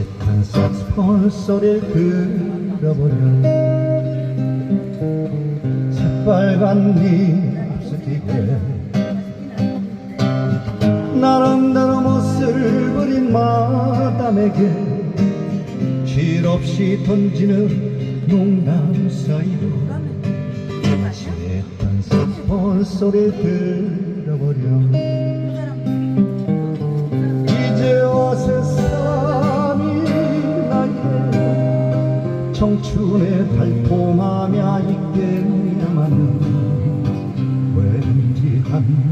시tan 색스폰 소리를 들어보려 새빨간 네 입술기에 나름대로 못을 부린 마담에게 실없이 던지는 농담 사이로 시tan 색스폰 소리를 들어보려 이제와 새삼이 나의 청춘의 달콤하며 있겠냐만 왠지 한